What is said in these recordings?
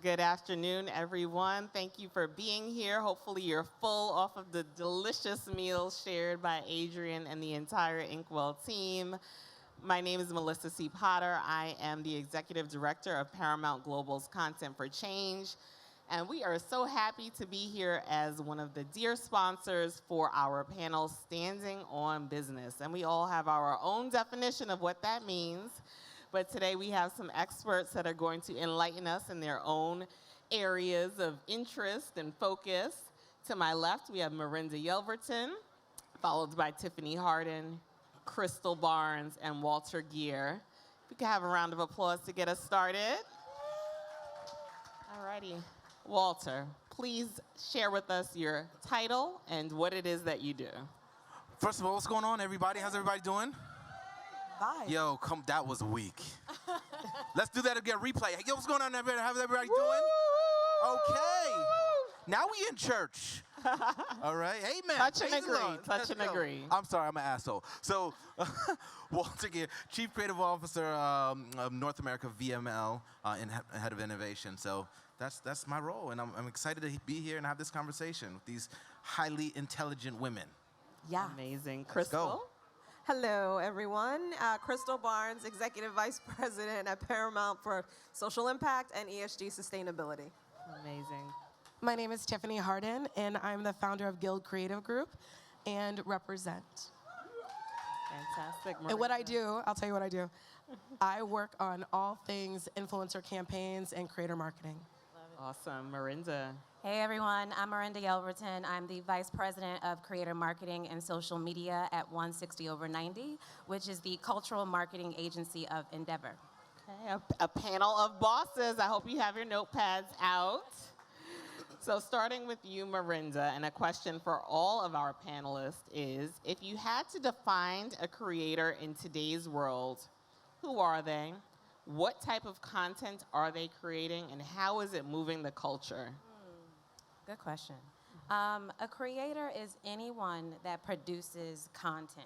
Good afternoon, everyone. Thank you for being here. Hopefully you're full off of the delicious meals shared by Adrian and the entire Inkwell team. My name is Melissa C. Potter. I am the Executive Director of Paramount Global's Content for Change. And we are so happy to be here as one of the dear sponsors for our panel, Standing on Business. And we all have our own definition of what that means. But today we have some experts that are going to enlighten us in their own areas of interest and focus. To my left, we have Miranda Yelverton, followed by Tiffany Harden, Crystal Barnes, and Walter Gear. If we could have a round of applause to get us started. All righty. Walter, please share with us your title and what it is that you do. First of all, what's going on, everybody? How's everybody doing? Bye. Yo, that was weak. Let's do that again, replay. Yo, what's going on, everybody? How's everybody doing? Okay. Now we in church. All right, amen. Touch and agree. Touch and agree. I'm sorry, I'm an asshole. So, Walter Gear, Chief Creative Officer of North America VML and Head of Innovation. So that's my role, and I'm excited to be here and have this conversation with these highly intelligent women. Yeah. Amazing. Let's Crystal? go. Hello, everyone. Crystal Barnes, Executive Vice President at Paramount for Social Impact and ESG Sustainability. Amazing. My name is Tiffany Harden, and I'm the founder of Guild Creative Group and represent. Fantastic. And what I Miranda? do, I'll tell you what I do. I work on all things influencer campaigns and creator marketing. Awesome. Miranda. Hey everyone, I'm Miranda Yelverton. I'm the Vice President of Creator Marketing and Social Media at 160over90, which is the cultural marketing agency of Endeavor. Okay, a panel of bosses. I hope you have your notepads out. So starting with you, Miranda, and a question for all of our panelists is, if you had to define a creator in today's world, who are they? What type of content are they creating, and how is it moving the culture? Good question. A creator is anyone that produces content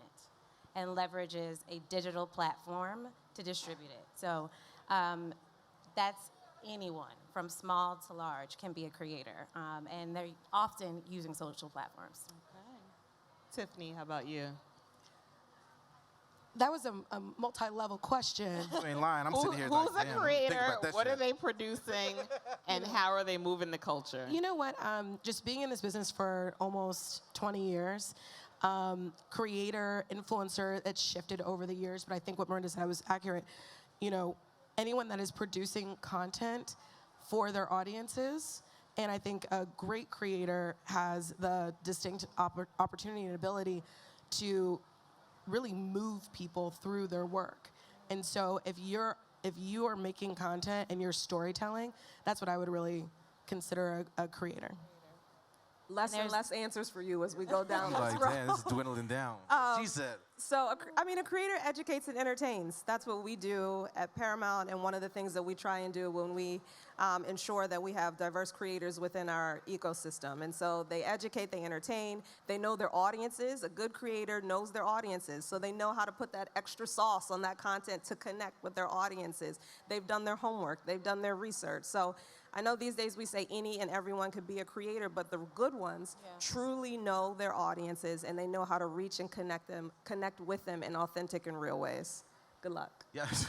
and leverages a digital platform to distribute it. So that's anyone from small to large can be a creator, and they're often using social platforms. Okay. Tiffany, how about you? That was a multi-level question. You ain't lying. I'm sitting here Who's like, a damn, think creator? about that What shit. are they producing? And how are they moving the culture? You know what? Just being in this business for almost 20 years, creator, influencer, it's shifted over the years, but I think what Miranda said was accurate. You know, anyone that is producing content for their audiences, and I think a great creator has the distinct opportunity and ability to really move people through their work. And so if you are making content and you're storytelling, that's what I would really consider a creator. Less and less answers for you as we go down this Like, road. damn, this is dwindling down. She said. So, a creator educates and entertains. That's what we do at Paramount, and one of the things that we try and do when we ensure that we have diverse creators within our ecosystem. And so they educate, they entertain, they know their audiences. A good creator knows their audiences, so they know how to put that extra sauce on that content to connect with their audiences. They've done their homework, they've done their research. So I know these days we say any and everyone could be a creator, but the good ones truly know their audiences, and they know how to reach and connect with them in authentic and real ways. Good luck. Yes.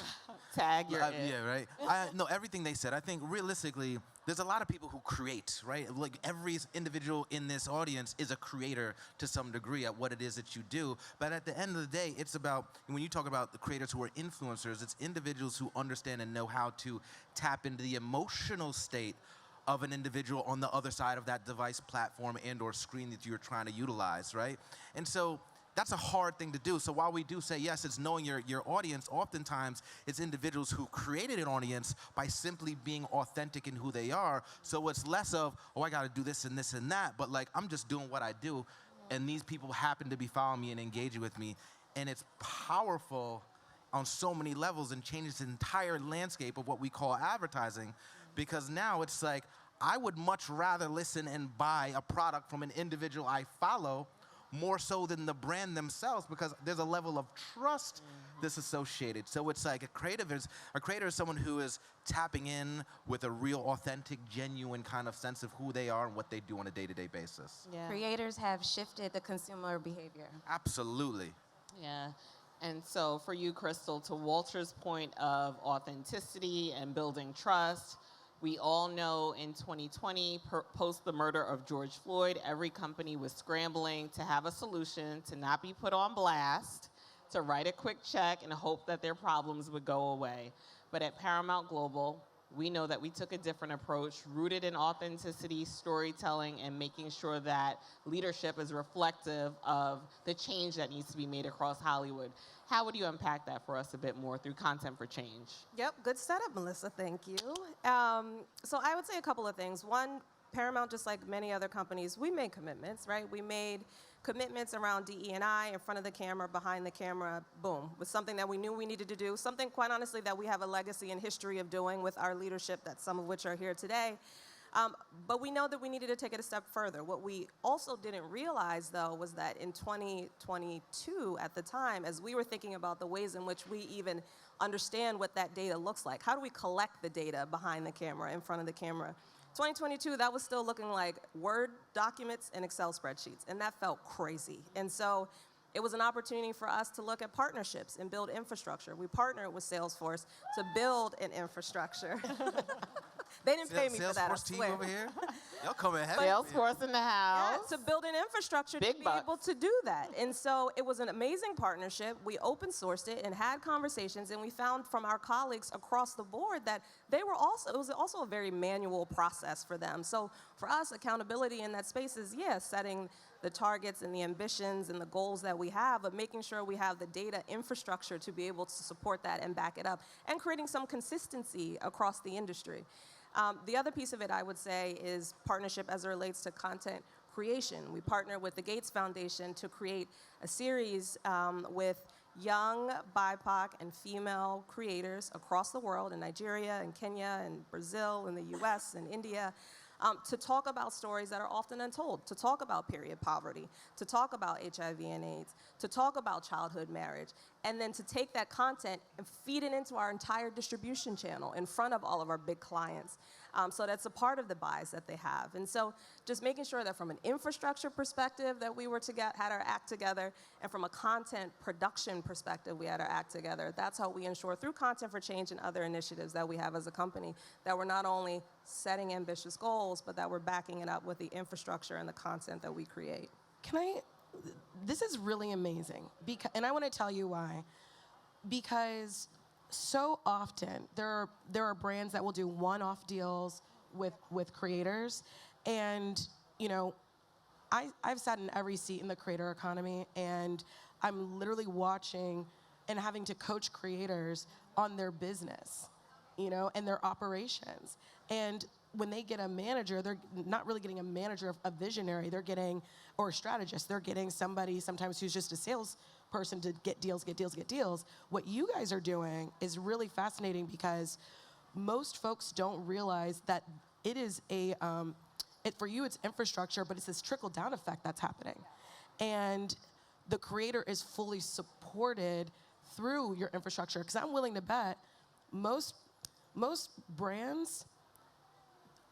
Tag your it. Yeah, right. No, everything they said. I think realistically, there's a lot of people who create, right? Like every individual in this audience is a creator to some degree at what it is that you do. But at the end of the day, it's about, when you talk about the creators who are influencers, it's individuals who understand and know how to tap into the emotional state of an individual on the other side of that device, platform, and or screen that you're trying to utilize, right? And so that's a hard thing to do. So while we do say, yes, it's knowing your audience, oftentimes it's individuals who created an audience by simply being authentic in who they are. So it's less of, oh, I got to do this and this and that, but like, I'm just doing what I do, and these people happen to be following me and engaging with me. And it's powerful on so many levels and changes the entire landscape of what we call advertising, because now it's like, I would much rather listen and buy a product from an individual I follow more so than the brand themselves, because there's a level of trust that's associated. So it's like a creator is someone who is tapping in with a real, authentic, genuine kind of sense of who they are and what they do on a day-to-day basis. Yeah. Creators have shifted the consumer behavior. Absolutely. Yeah. And so for you, Crystal, to Walter's point of authenticity and building trust, we all know in 2020, post the murder of George Floyd, every company was scrambling to have a solution to not be put on blast, to write a quick check and hope that their problems would go away. But at Paramount Global, we know that we took a different approach, rooted in authenticity, storytelling, and making sure that leadership is reflective of the change that needs to be made across Hollywood. How would you unpack that for us a bit more through Content for Change? Yep, good setup, Melissa. Thank you. So I would say a couple of things. One, Paramount, just like many other companies, we made commitments, right? We made commitments around DE&I, in front of the camera, behind the camera, boom. Was something that we knew we needed to do, something, quite honestly, that we have a legacy and history of doing with our leadership, that some of which are here today. But we know that we needed to take it a step further. What we also didn't realize, though, was that in 2022, at the time, as we were thinking about the ways in which we even understand what that data looks like, how do we collect the data behind the camera, in front of the camera? 2022, that was still looking like Word documents and Excel spreadsheets, and that felt crazy. And so it was an opportunity for us to look at partnerships and build infrastructure. We partnered with Salesforce to build an infrastructure. They didn't pay me for that, I Salesforce team swear. over here. Y'all coming heavy. Salesforce in the house. Yeah, to build an infrastructure Big to be bucks. able to do that. And so it was an amazing partnership. We open sourced it and had conversations, and we found from our colleagues across the board that it was also a very manual process for them. So for us, accountability in that space is, setting the targets and the ambitions and the goals that we have, but making sure we have the data infrastructure to be able to support that and back it up, and creating some consistency across the industry. The other piece of it, I would say, is partnership as it relates to content creation. We partner with the Gates Foundation to create a series with young BIPOC and female creators across the world, in Nigeria and Kenya and Brazil and the US and India, to talk about stories that are often untold, to talk about period poverty, to talk about HIV and AIDS, to talk about childhood marriage, and then to take that content and feed it into our entire distribution channel in front of all of our big clients. So that's a part of the buys that they have. And so just making sure that from an infrastructure perspective that we had our act together, and from a content production perspective we had our act together. That's how we ensure through Content for Change and other initiatives that we have as a company that we're not only setting ambitious goals, but that we're backing it up with the infrastructure and the content that we create. This is really amazing, and I want to tell you why. Because so often there are brands that will do one-off deals with creators, and I've sat in every seat in the creator economy, and I'm literally watching and having to coach creators on their business, and their operations. And when they get a manager, they're not really getting a manager, a visionary. They're getting, or a strategist. They're getting somebody sometimes who's just a salesperson to get deals. What you guys are doing is really fascinating, because most folks don't realize that it is for you it's infrastructure, but it's this trickle-down effect that's happening. And the creator is fully supported through your infrastructure. Because I'm willing to bet most brands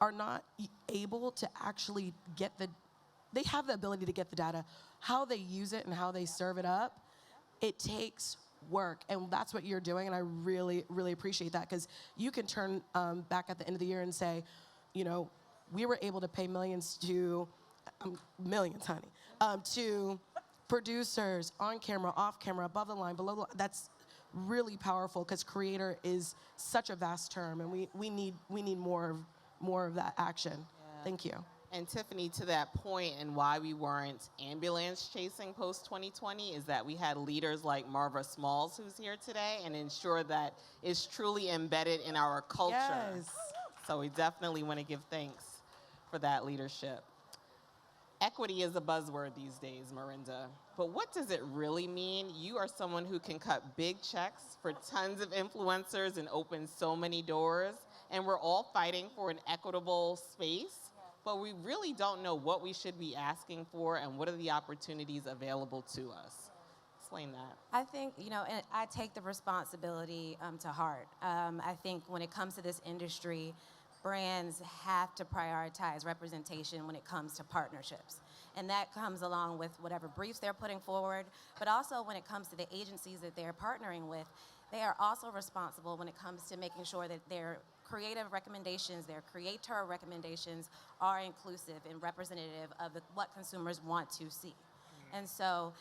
are not able to actually they have the ability to get the data. How they use it and how they serve it up, it takes work, and that's what you're doing, and I really, really appreciate that, because you can turn back at the end of the year and say, we were able to pay millions, honey, to producers, on camera, off camera, above the line, below the line. That's really powerful, because creator is such a vast term, and we need more of that action. Yeah. Thank you. And Tiffany, to that point, and why we weren't ambulance chasing post 2020 is that we had leaders like Marva Smalls, who's here today, and ensure that it's truly embedded in our culture. Yes. So we definitely want to give thanks for that leadership. Equity is a buzzword these days, Marinda. But what does it really mean? You are someone who can cut big checks for tons of influencers and open so many doors, and we're all fighting for an equitable space. but we really don't know what we should be asking for and what are the opportunities available to us. Explain that. I think, and I take the responsibility to heart. I think when it comes to this industry, brands have to prioritize representation when it comes to partnerships. And that comes along with whatever briefs they're putting forward, but also when it comes to the agencies that they're partnering with, they are also responsible when it comes to making sure that their creative recommendations, their creator recommendations are inclusive and representative of what consumers want to see. And so,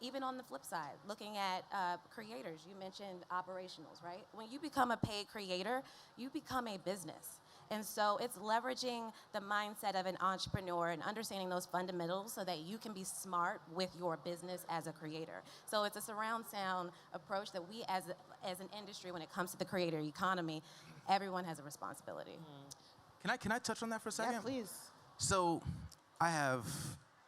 even on the flip side, looking at creators, you mentioned operationals, right? When you become a paid creator, you become a business. And so it's leveraging the mindset of an entrepreneur and understanding those fundamentals so that you can be smart with your business as a creator. So it's a surround sound approach that we as an industry, when it comes to the creator economy, everyone has a responsibility. Can I touch on that for a second? Yeah, please. So I have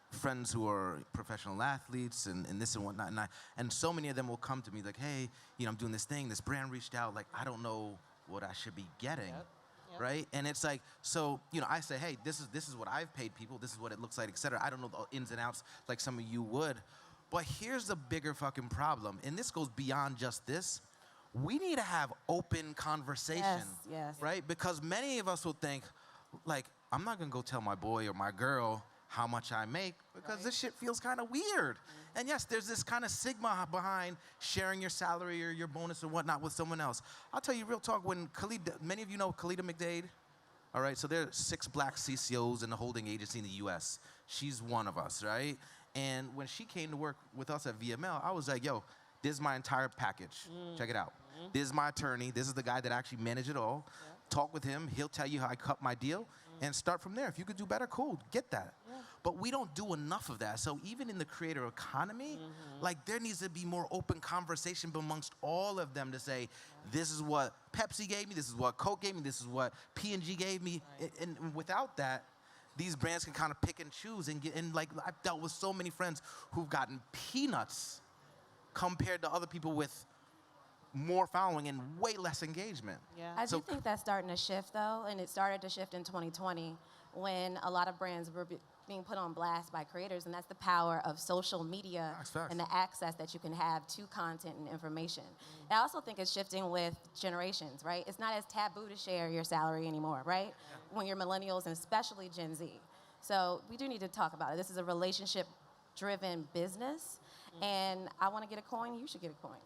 friends who are professional athletes and this and whatnot, and so many of them will come to me like, hey, I'm doing this thing, this brand reached out, like, I don't know what I should be getting. Yep. Right? And it's like, so, I say, hey, this is what I've paid people, this is what it looks like, et cetera. I don't know the ins and outs like some of you would. But here's the bigger fucking problem, and this goes beyond just this. We need to have open conversation, Yes. right? Because many of us will think, like, I'm not gonna go tell my boy or my girl how much I make because this shit feels kind of weird. And yes, there's this kind of stigma behind sharing your salary or your bonus or whatnot with someone else. I'll tell you real talk, when many of you know Khalida McDade, all right? So there are 6 black CCOs in the holding agency in the US. She's one of us, right? And when she came to work with us at VML, I was like, yo, this is my entire package. Check it out. This is my attorney. This is the guy that actually managed it all. Talk with him. He'll tell you how I cut my deal and start from there. If you could do better, cool, get that. But we don't do enough of that. So even in the creator economy, like, there needs to be more open conversation amongst all of them to say, this is what Pepsi gave me, this is what Coke gave me, this is what P&G gave me. And without that, these brands can kind of pick and choose and like, I've dealt with so many friends who've gotten peanuts compared to other people with more following and way less engagement. Yeah. I do think that's starting to shift, though, and it started to shift in 2020 when a lot of brands were being put on blast by creators, and that's the power of social media and the access that you can have to content and information. I also think it's shifting with generations, right? It's not as taboo to share your salary anymore, right? When you're millennials and especially Gen Z. So we do need to talk about it. This is a relationship-driven business, and I want to get a coin, you should get a coin.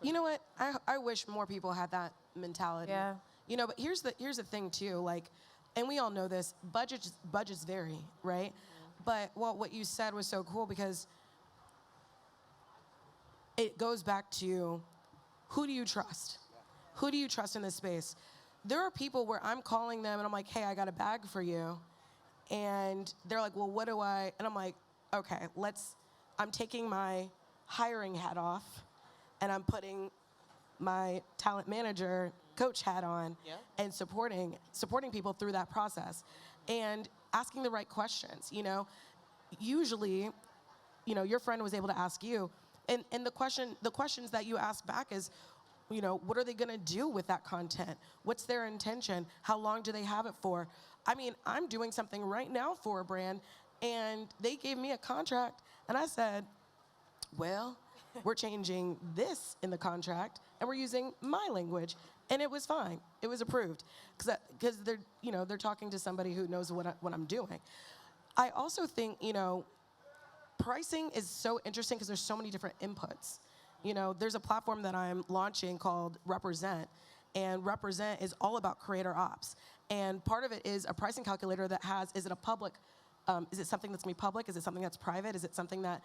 You know what? I wish more people had that mentality. Yeah. But here's the thing too, like, and we all know this, budgets vary, right? But what you said was so cool because it goes back to, who do you trust? Who do you trust in this space? There are people where I'm calling them and I'm like, hey, I got a bag for you. And they're like, well, what do I, and I'm like, okay, I'm taking my hiring hat off and I'm putting my talent manager coach hat on and supporting people through that process and asking the right questions. Usually, your friend was able to ask you, and the questions that you ask back is, what are they gonna do with that content? What's their intention? How long do they have it for? I mean, I'm doing something right now for a brand, and they gave me a contract, and I said, well, we're changing this in the contract, and we're using my language, and it was fine. It was approved, because they're talking to somebody who knows what I'm doing. I also think pricing is so interesting because there's so many different inputs. There's a platform that I'm launching called Represent, and Represent is all about creator ops, and part of it is a pricing calculator that is it a public? Is it something that's gonna be public? Is it something that's private? Is it something that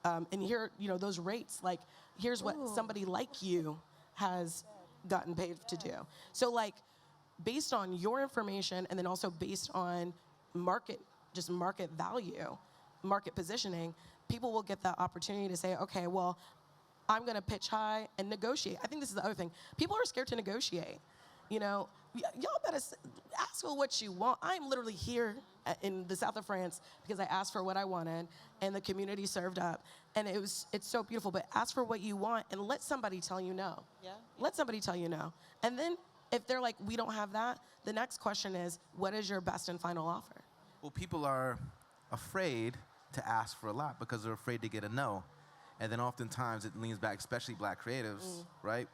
and here, those rates, like, here's what somebody like you has gotten paid to do. So, like, based on your information and then also based on market value, market positioning, people will get that opportunity to say, okay, well, I'm gonna pitch high and negotiate. I think this is the other thing. People are scared to negotiate. Y'all better ask for what you want. I'm literally here in the south of France because I asked for what I wanted and the community served up. And it's so beautiful, but ask for what you want and let somebody tell you no. Yeah. Let somebody tell you no. And then If they're like, we don't have that, the next question is, what is your best and final offer? Well, people are afraid to ask for a lot because they're afraid to get a no. And then oftentimes it leans back, especially black creatives, right?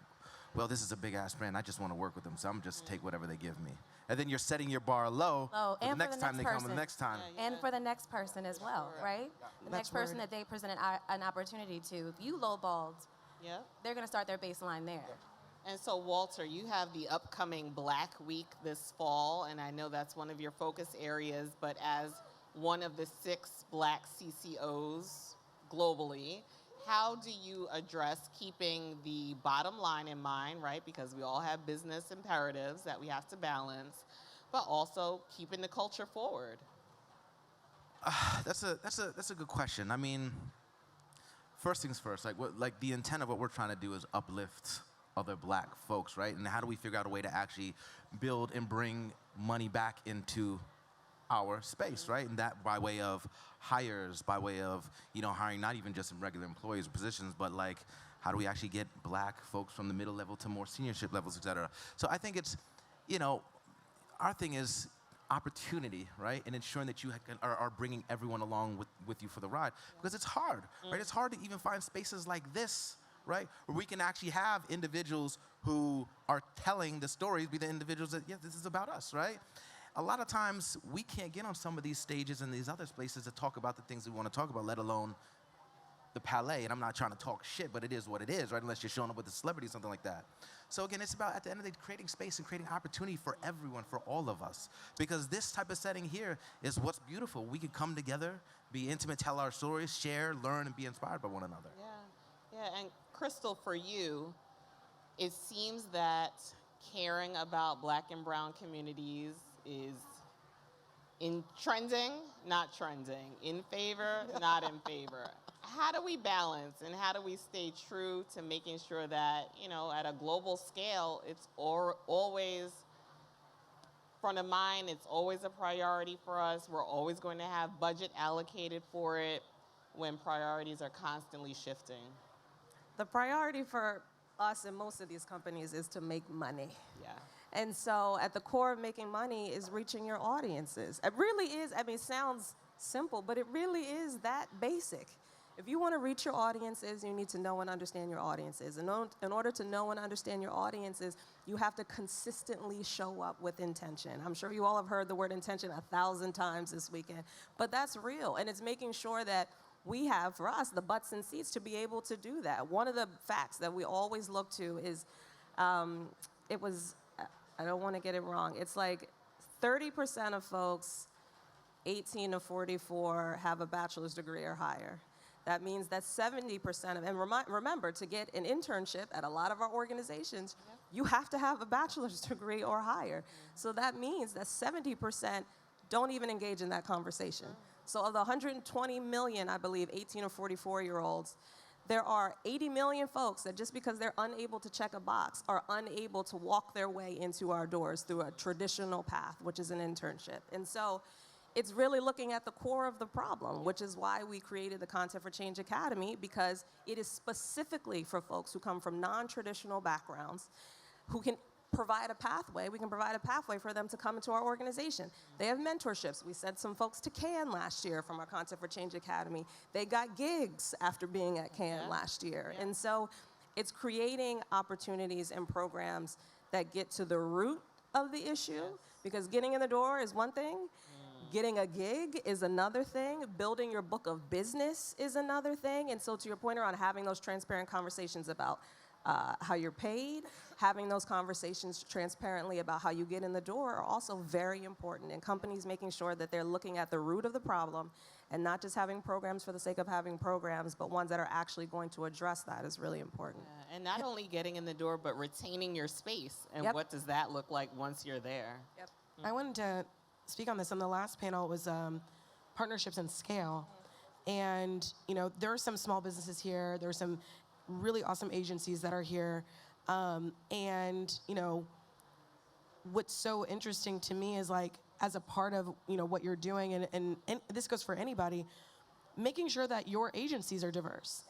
Well, this is a big ass brand. I just want to work with them, so I'm just take whatever they give me. And then you're setting your bar low. Low, for the and for next the time next they come, person. the next time. And for the next person as well, right? The next person word. that they present an opportunity to. If you lowballed, Yep. they're going to start their baseline there. And so, Walter, you have the upcoming Black Week this fall, and I know that's one of your focus areas, but as one of the 6 Black CCOs globally, how do you address keeping the bottom line in mind, right? Because we all have business imperatives that we have to balance, but also keeping the culture forward? That's a good question. I mean, first things first, like the intent of what we're trying to do is uplift other black folks, right? And how do we figure out a way to actually build and bring money back into our space, right? And that by way of hires, by way of, hiring not even just regular employees or positions, but like, how do we actually get black folks from the middle level to more seniorship levels, et cetera? So I think it's, our thing is opportunity, right? And ensuring that you are bringing everyone along with you for the ride. Because it's hard, right? It's hard to even find spaces like this, right? Where we can actually have individuals who are telling the stories, be the individuals that, this is about us, right? A lot of times we can't get on some of these stages and these other places to talk about the things we want to talk about, let alone the palais. And I'm not trying to talk shit, but it is what it is, right? Unless you're showing up with a celebrity or something like that. So again, it's about, at the end of the day, creating space and creating opportunity for everyone, for all of us. Because this type of setting here is what's beautiful. We can come together, be intimate, tell our stories, share, learn, and be inspired by one another. Yeah, and Crystal, for you, it seems that caring about Black and brown communities is in trending, not trending, in favor, not in favor. How do we balance and how do we stay true to making sure that, at a global scale, it's always front of mind, it's always a priority for us, we're always going to have budget allocated for it when priorities are constantly shifting? The priority for us and most of these companies is to make money. Yeah. And so at the core of making money is reaching your audiences. It really is, it sounds simple, but it really is that basic. If you want to reach your audiences, you need to know and understand your audiences. And in order to know and understand your audiences, you have to consistently show up with intention. I'm sure you all have heard the word intention 1,000 times this weekend, but that's real. And it's making sure that we have, for us, the butts and seats to be able to do that. One of the facts that we always look to is, it was, I don't want to get it wrong, it's like 30% of folks 18 to 44 have a bachelor's degree or higher. That means that 70% of, and remember, to get an internship at a lot of our organizations, you have to have a bachelor's degree or higher. So that means that 70% don't even engage in that conversation. So of the 120 million, I believe, 18 or 44-year-olds, there are 80 million folks that just because they're unable to check a box are unable to walk their way into our doors through a traditional path, which is an internship. And so it's really looking at the core of the problem, which is why we created the Content for Change Academy, because it is specifically for folks who come from non-traditional backgrounds who can provide a pathway. We can provide a pathway for them to come into our organization. They have mentorships. We sent some folks to Cannes last year from our Content for Change Academy. They got gigs after being at Cannes last year. And so it's creating opportunities and programs that get to the root of the issue, because getting in the door is one thing. Getting a gig is another thing. Building your book of business is another thing. And so to your point around having those transparent conversations about how you're paid, having those conversations transparently about how you get in the door are also very important. And companies making sure that they're looking at the root of the problem and not just having programs for the sake of having programs, but ones that are actually going to address that is really important. Yeah, and not only getting in the door, but retaining your space. And what does that look like once you're there? Yep. I wanted to speak on this. On the last panel was partnerships and scale. And, there are some small businesses here. There are some really awesome agencies that are here. And, what's so interesting to me is like, as a part of, what you're doing, and this goes for anybody, making sure that your agencies are diverse,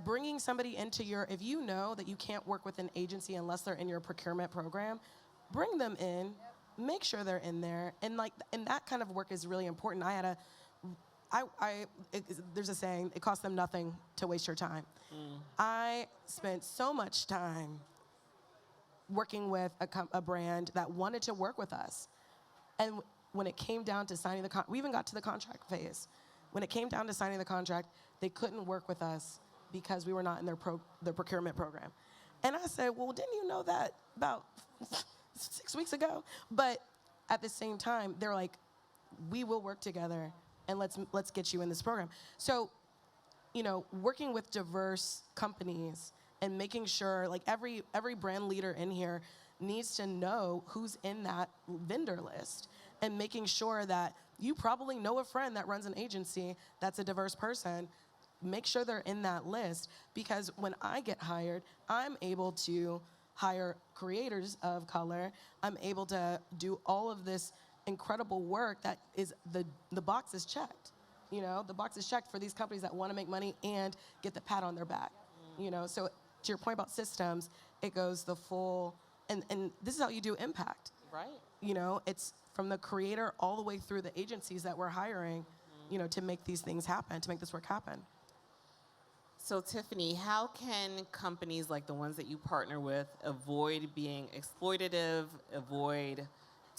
bringing somebody into if you know that you can't work with an agency unless they're in your procurement program, bring them in, make sure they're in there. And that kind of work is really important. There's a saying, it costs them nothing to waste your time. I spent so much time working with a brand that wanted to work with us. And when it came down to signing we even got to the contract phase. When it came down to signing the contract, they couldn't work with us because we were not in their procurement program. And I said, well, didn't you know that about 6 weeks ago? But at the same time, they're like, we will work together and let's get you in this program. So, working with diverse companies and making sure, like every brand leader in here needs to know who's in that vendor list, and making sure that you probably know a friend that runs an agency that's a diverse person. Make sure they're in that list, because when I get hired, I'm able to hire creators of color. I'm able to do all of this incredible work that is the box is checked. The box is checked for these companies that want to make money and get the pat on their back. So to your point about systems, it goes the full, and this is how you do impact. Right. It's from the creator all the way through the agencies that we're hiring, to make these things happen, to make this work happen. So Tiffany, how can companies like the ones that you partner with avoid being exploitative, avoid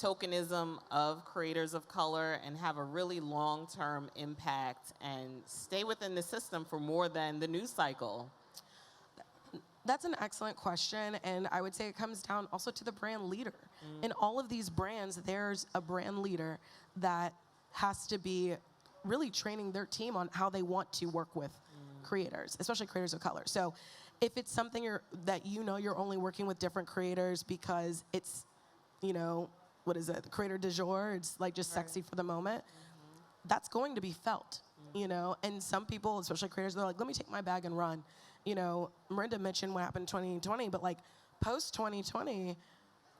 tokenism of creators of color, and have a really long-term impact and stay within the system for more than the news cycle? That's an excellent question, and I would say it comes down also to the brand leader. In all of these brands, there's a brand leader that has to be really training their team on how they want to work with creators, especially creators of color. So if it's something you're only working with different creators because it's, what is it, the creator du jour, it's like just sexy for the moment, that's going to be felt, and some people, especially creators, they're like, let me take my bag and run. Miranda mentioned what happened in 2020, but like post 2020,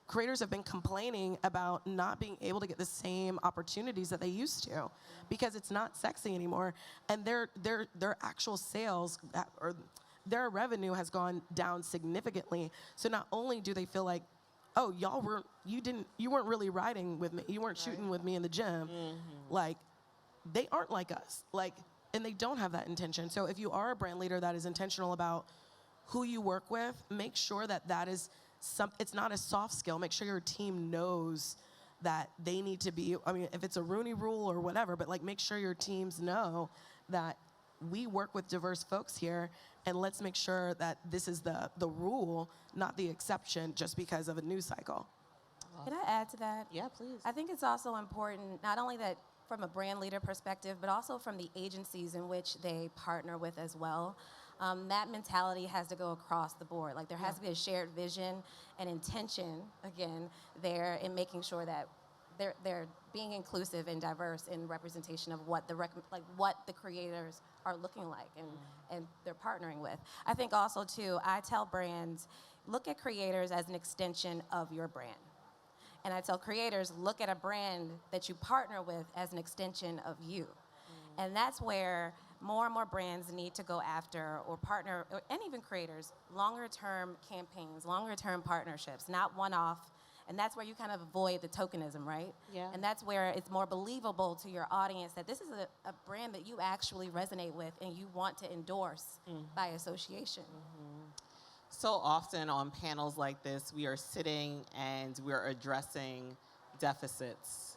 creators have been complaining about not being able to get the same opportunities that they used to because it's not sexy anymore, and their actual sales or their revenue has gone down significantly. So not only do they feel like, oh, you weren't really riding with me, you weren't shooting with me in the gym, like they aren't like us, and they don't have that intention. So if you are a brand leader that is intentional about who you work with, make sure that is it's not a soft skill. Make sure your team knows that they need to be, if it's a Rooney rule or whatever, but make sure your teams know that we work with diverse folks here, and let's make sure that this is the rule, not the exception, just because of a news cycle. Can I add to that? Yeah, please. I think it's also important, not only that from a brand leader perspective, but also from the agencies in which they partner with as well. That mentality has to go across the board. There has to be a shared vision and intention, again, there in making sure that they're being inclusive and diverse in representation of what the creators are looking like and they're partnering with. I think also, too, I tell brands, look at creators as an extension of your brand. And I tell creators, look at a brand that you partner with as an extension of you. And that's where more and more brands need to go after or partner, and even creators, longer-term campaigns, longer-term partnerships, not one-off. And that's where you kind of avoid the tokenism, right? Yeah. And that's where it's more believable to your audience that this is a brand that you actually resonate with and you want to endorse by association. So often on panels like this, we are sitting and we're addressing deficits,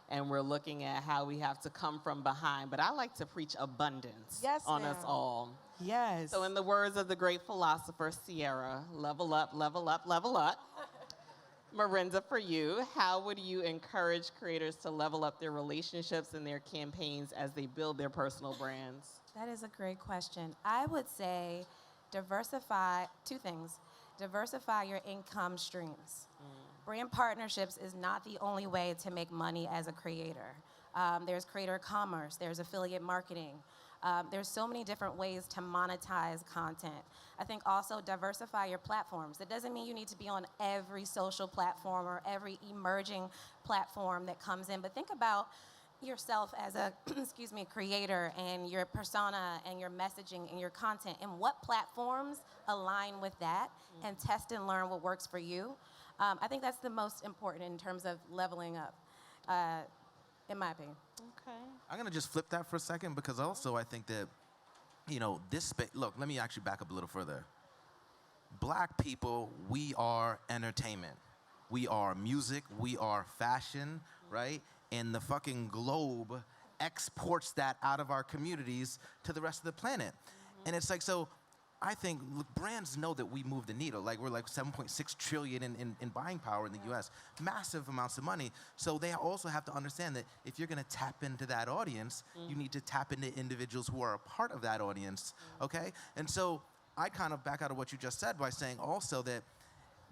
and we're looking at how we have to come from behind. But I like to preach abundance on us all. Yes. So in the words of the great philosopher Sierra, level up, level up, level up. Miranda, for you, how would you encourage creators to level up their relationships and their campaigns as they build their personal brands? That is a great question. I would say diversify two things. Diversify your income streams. Brand partnerships is not the only way to make money as a creator. There's creator commerce, there's affiliate marketing. There's so many different ways to monetize content. I think also diversify your platforms. That doesn't mean you need to be on every social platform or every emerging platform that comes in, but think about yourself as a excuse me, creator, and your persona and your messaging and your content, and what platforms align with that, and test and learn what works for you. I think that's the most important in terms of leveling up, in my opinion. Okay. I'm gonna just flip that for a second because also I think that, this space. Look, let me actually back up a little further. Black people, we are entertainment. We are music. We are fashion, right? And the fucking globe exports that out of our communities to the rest of the planet. And it's like, so I think brands know that we move the needle. Like, we're like 7.6 trillion in buying power in the US, massive amounts of money. So they also have to understand that if you're gonna tap into that audience, you need to tap into individuals who are a part of that audience, okay? And so I kind of back out of what you just said by saying also that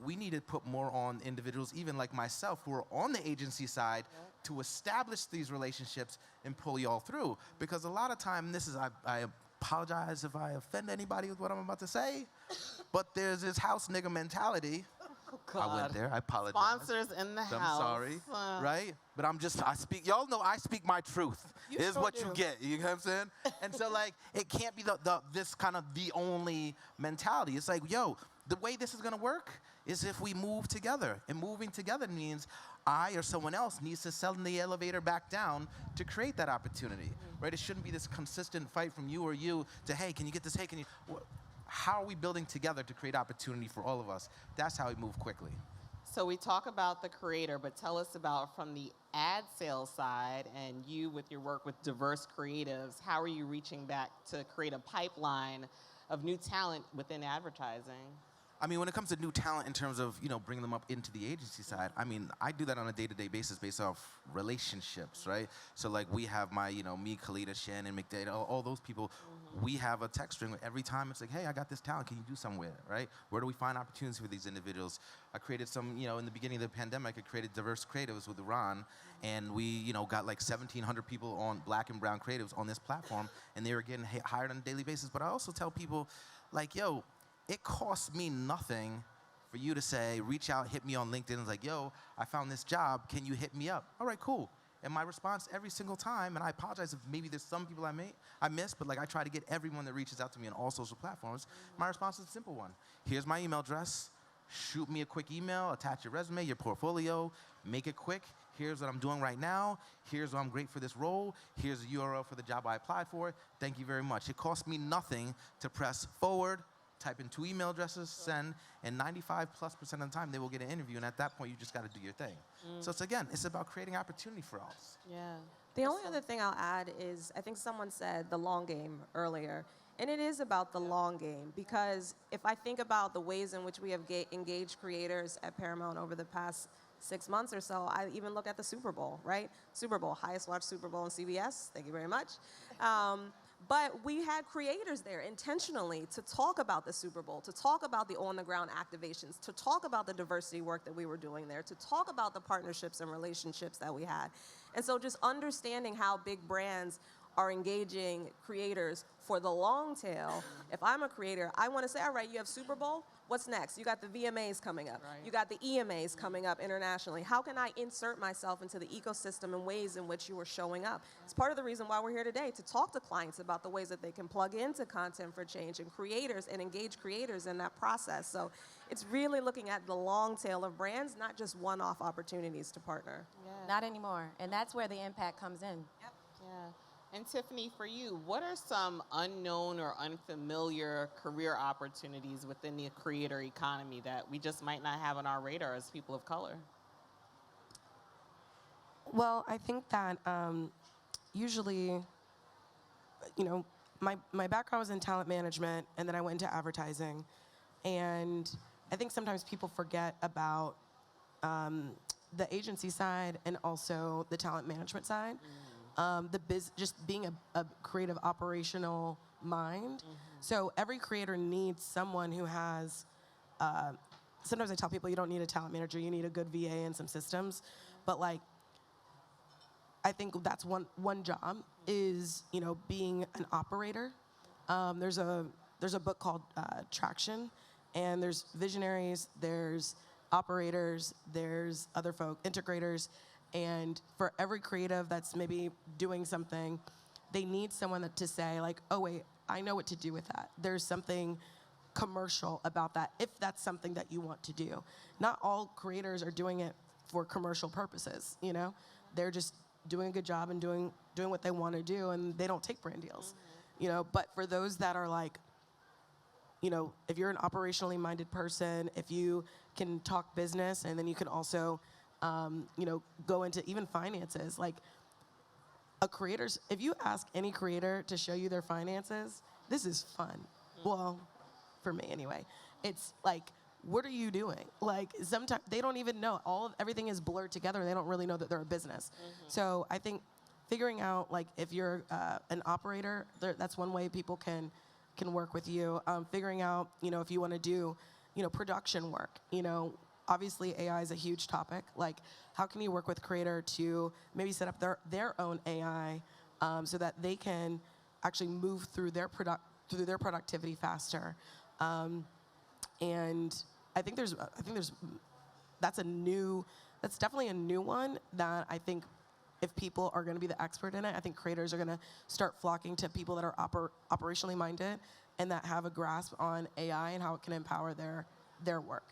we need to put more on individuals, even like myself, who are on the agency side, to establish these relationships and pull y'all through. Because a lot of time, I apologize if I offend anybody with what I'm about to say, but there's this house nigga mentality. I went there, I apologize. Sponsors in the I'm house. sorry, right? But y'all know I speak my truth. You Is sure what do. you get, you know what I'm saying? And so like, it can't be this kind of the only mentality. It's like, yo, the way this is gonna work is if we move together. And moving together means I or someone else needs to send the elevator back down to create that opportunity, right? It shouldn't be this consistent fight from you or you to, hey, can you get this, hey, can you, how are we building together to create opportunity for all of us? That's how we move quickly. So we talk about the creator, but tell us about from the ad sales side and you with your work with diverse creatives, how are you reaching back to create a pipeline of new talent within advertising? I mean, when it comes to new talent in terms of, bringing them up into the agency side, I mean, I do that on a day-to-day basis based off relationships, right? So like we have my, me, Khalida, Shannon, McDade, all those people, we have a text string every time. It's like, hey, I got this talent, can you do something with it, right? Where do we find opportunities for these individuals? I created some, in the beginning of the pandemic, I created diverse creatives with Iran, and we, got like 1,700 people on black and brown creatives on this platform, and they were getting hired on a daily basis. But I also tell people, like, yo, it costs me nothing for you to say, reach out, hit me on LinkedIn, and like, yo, I found this job, can you hit me up? All right, cool. And my response every single time, and I apologize if maybe there's some people I miss, but like I try to get everyone that reaches out to me on all social platforms. My response is a simple one. Here's my email address. Shoot me a quick email, attach your resume, your portfolio, make it quick. Here's what I'm doing right now. Here's why I'm great for this role. Here's the URL for the job I applied for. Thank you very much. It costs me nothing to press forward, type in 2 email addresses, send, and 95+% of the time they will get an interview, and at that point you just got to do your thing. So it's about creating opportunity for us. Yeah. The only other thing I'll add is I think someone said the long game earlier. And it is about the long game, because if I think about the ways in which we have engaged creators at Paramount over the past 6 months or so, I even look at the Super Bowl, right? Super Bowl, highest watched Super Bowl on CBS. Thank you very much. But we had creators there intentionally to talk about the Super Bowl, to talk about the on-the-ground activations, to talk about the diversity work that we were doing there, to talk about the partnerships and relationships that we had. And so just understanding how big brands are engaging creators for the long tail. If I'm a creator, I want to say, all right, you have Super Bowl, what's next? You got the VMAs coming up. Right. You got the EMAs coming up internationally. How can I insert myself into the ecosystem in ways in which you are showing up? It's part of the reason why we're here today, to talk to clients about the ways that they can plug into content for change and creators and engage creators in that process. So it's really looking at the long tail of brands, not just one-off opportunities to partner. Not anymore. And that's where the impact comes in. Yep. Yeah. And Tiffany, for you, what are some unknown or unfamiliar career opportunities within the creator economy that we just might not have on our radar as people of color? Well, I think that usually, my background was in talent management, and then I went into advertising. And I think sometimes people forget about the agency side and also the talent management side. Just being a creative operational mind. So every creator needs someone who has, sometimes I tell people you don't need a talent manager, you need a good VA and some systems. But like, I think that's one job is, being an operator. There's a book called Traction, and there's visionaries, there's operators, there's other folk, integrators, And for every creative that's maybe doing something, they need someone to say like, oh wait, I know what to do with that. There's something commercial about that, if that's something that you want to do. Not all creators are doing it for commercial purposes, you know? They're just doing a good job and doing what they want to do, and they don't take brand deals, you know? But for those that are like, you know, if you're an operationally minded person, if you can talk business, and then you can also, you know, go into even finances, like if you ask any creator to show you their finances, this is fun. Well, for me anyway. It's like, what are you doing? Like, sometimes they don't even know. Everything is blurred together. They don't really know that they're a business. So I think figuring out, like, if you're an operator, that's one way people can work with you. Figuring out, you know, if you want to do, you know, production work. You know, obviously AI is a huge topic. Like, how can you work with creator to maybe set up their own AI so that they can actually move through their productivity faster. And I think that's definitely a new one that I think if people are going to be the expert in it, I think creators are going to start flocking to people that are operationally minded and that have a grasp on AI and how it can empower their work.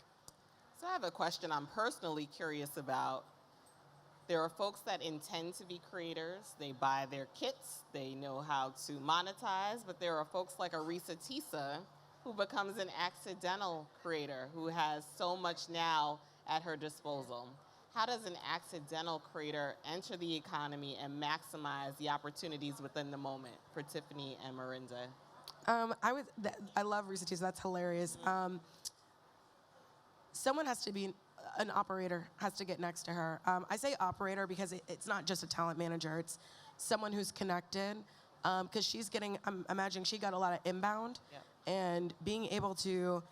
So I have a question I'm personally curious about. There are folks that intend to be creators. They buy their kits. They know how to monetize. But there are folks like Arisa Tisa who becomes an accidental creator who has so much now at her disposal. How does an accidental creator enter the economy and maximize the opportunities within the moment for Tiffany and Marinda? I love Risa Tisa. That's hilarious. Someone has to be an operator, has to get next to her. I say operator because it's not just a talent manager. It's someone who's connected because she's getting, I'm imagining she got a lot of inbound. Yep. And being able to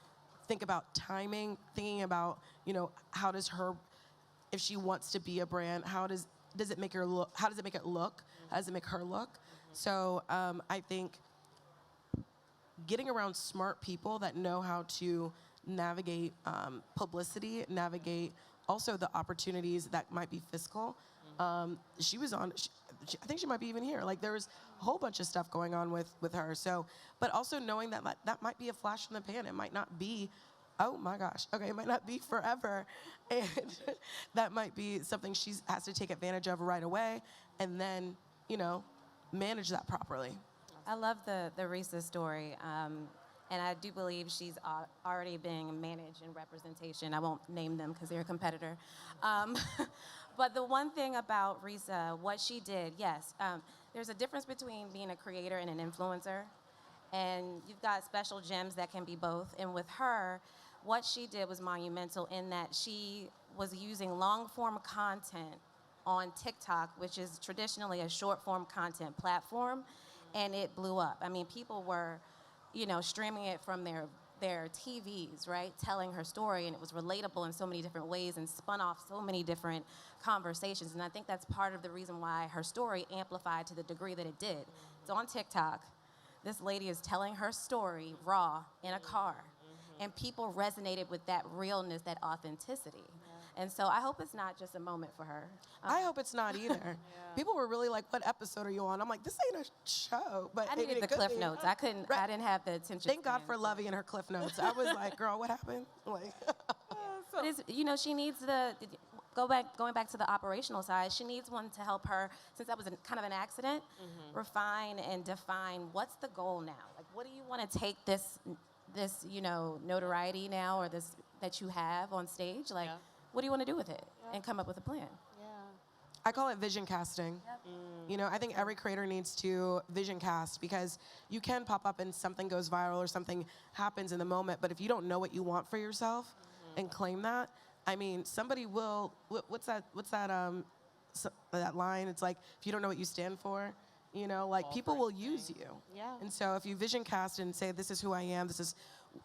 think about timing, thinking about, you know, how does her, if she wants to be a brand, how does it make her look? How does it make it look? How does it make her look? So I think getting around smart people that know how to navigate publicity, navigate also the opportunities that might be fiscal. She was on, I think she might be even here. Like there's a whole bunch of stuff going on with her. So, but also knowing that that might be a flash in the pan. It might not be, oh my gosh, okay, it might not be forever. And that might be something she has to take advantage of right away and then, you know, manage that properly. I love the Risa story. And I do believe she's already being managed in representation. I won't name them because they're a competitor. But the one thing about Risa, what she did, yes, there's a difference between being a creator and an influencer. And you've got special gems that can be both. And with her, what she did was monumental in that she was using long-form content on TikTok, which is traditionally a short-form content platform, and it blew up. I mean, people were, you know, streaming it from their TVs, right, telling her story, and it was relatable in so many different ways and spun off so many different conversations. And I think that's part of the reason why her story amplified to the degree that it did. So on TikTok, this lady is telling her story raw in a car, and people resonated with that realness, that authenticity. And so I hope it's not just a moment for her. I hope it's not either. People were really like, "What episode are you on?" I'm like, "This ain't a show." But I needed the cliff notes. I didn't have the attention. Thank God for Lovey and her cliff notes. I was like, "Girl, what happened?" Like, But you know, she needs going back to the operational side. She needs one to help her, since that was kind of an accident, refine and define what's the goal now. Like, what do you want to take this you know, notoriety now, or this that you have on stage? Like, what do you want to do with it? And come up with a plan. I call it vision casting. You know, I think every creator needs to vision cast because you can pop up and something goes viral or something happens in the moment, but if you don't know what you want for yourself and claim that, I mean, somebody will. What's that line? It's like, if you don't know what you stand for, you know, like people will use you. Yeah. And so if you vision cast and say, this is who I am, this is,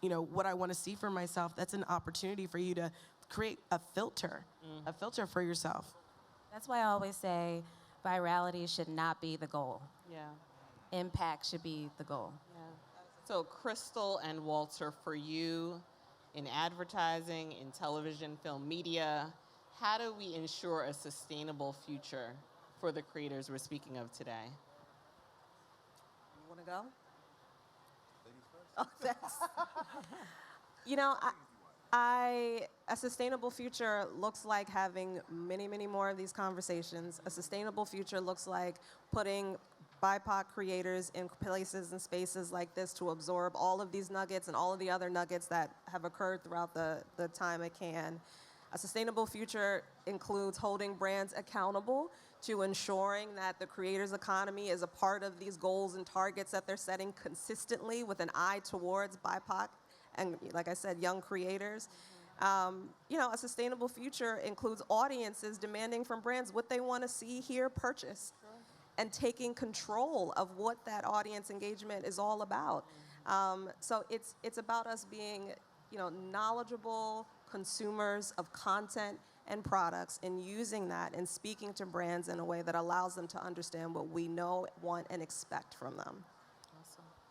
you know, what I want to see for myself, that's an opportunity for you to create a filter for yourself. That's why I always say virality should not be the goal. Yeah. Impact should be the goal. Yeah. So Crystal and Walter, for you, in advertising, in television, film media, how do we ensure a sustainable future for the creators we're speaking of today? You want to go? Oh, thanks. You know, a sustainable future looks like having many, many more of these conversations. A sustainable future looks like putting BIPOC creators in places and spaces like this to absorb all of these nuggets and all of the other nuggets that have occurred throughout the time at Cannes. A sustainable future includes holding brands accountable to ensuring that the creators economy is a part of these goals and targets that they're setting consistently with an eye towards BIPOC and, like I said, young creators. You know, a sustainable future includes audiences demanding from brands what they want to see, hear, purchase, and taking control of what that audience engagement is all about. So it's about us being, you know, knowledgeable consumers of content and products and using that and speaking to brands in a way that allows them to understand what we know, want, and expect from them.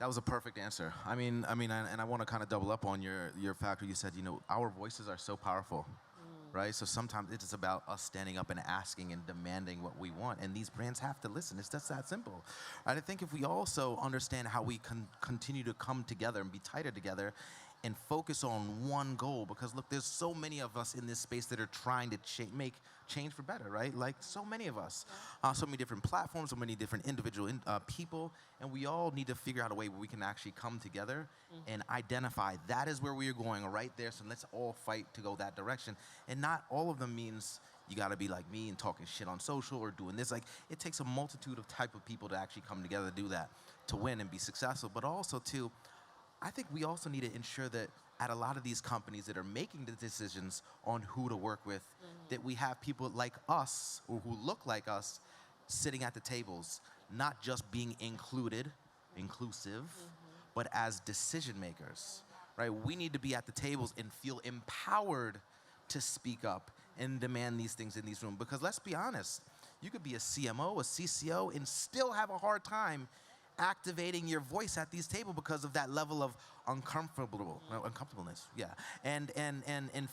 That was a perfect answer. I mean, and I want to kind of double up on your fact where you said, you know, our voices are so powerful, right? So sometimes it's about us standing up and asking and demanding what we want, and these brands have to listen. It's just that simple. Right? I think if we also understand how we can continue to come together and be tighter together and focus on one goal, because look, there's so many of us in this space that are trying to make change for better, right? Like so many of us, so many different platforms, so many different individual people, and we all need to figure out a way where we can actually come together and identify that is where we are going right there, so let's all fight to go that direction. And not all of them means you got to be like me and talking shit on social or doing this. Like, it takes a multitude of type of people to actually come together to do that, to win and be successful, but also to, I think we also need to ensure that at a lot of these companies that are making the decisions on who to work with, that we have people like us or who look like us sitting at the tables, not just being inclusive, but as decision makers, right? We need to be at the tables and feel empowered to speak up and demand these things in these rooms. Because let's be honest, you could be a CMO, a CCO, and still have a hard time activating your voice at these tables because of that level of uncomfortableness, and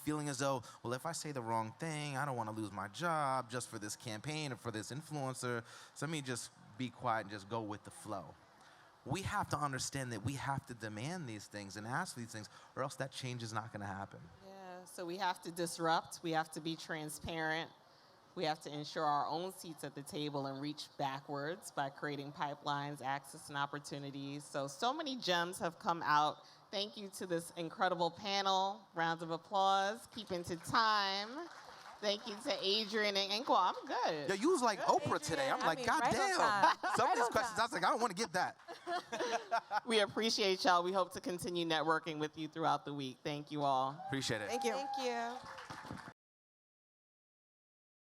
feeling as though, well, if I say the wrong thing, I don't want to lose my job just for this campaign or for this influencer, so let me just be quiet and just go with the flow. We have to understand that we have to demand these things and ask these things, or else that change is not going to happen. Yeah, so we have to disrupt, we have to be transparent, we have to ensure our own seats at the table and reach backwards by creating pipelines, access, and opportunities. So many gems have come out. Thank you to this incredible panel. Rounds of applause. Keeping to time. Thank you to Adrian and Inkwell. I'm good. Yeah, you was like Oprah today. I'm like, God damn. Some of these questions, I was like, I don't want to get that. We appreciate y'all. We hope to continue networking with you throughout the week. Thank you all. Appreciate it. Thank you. Thank you.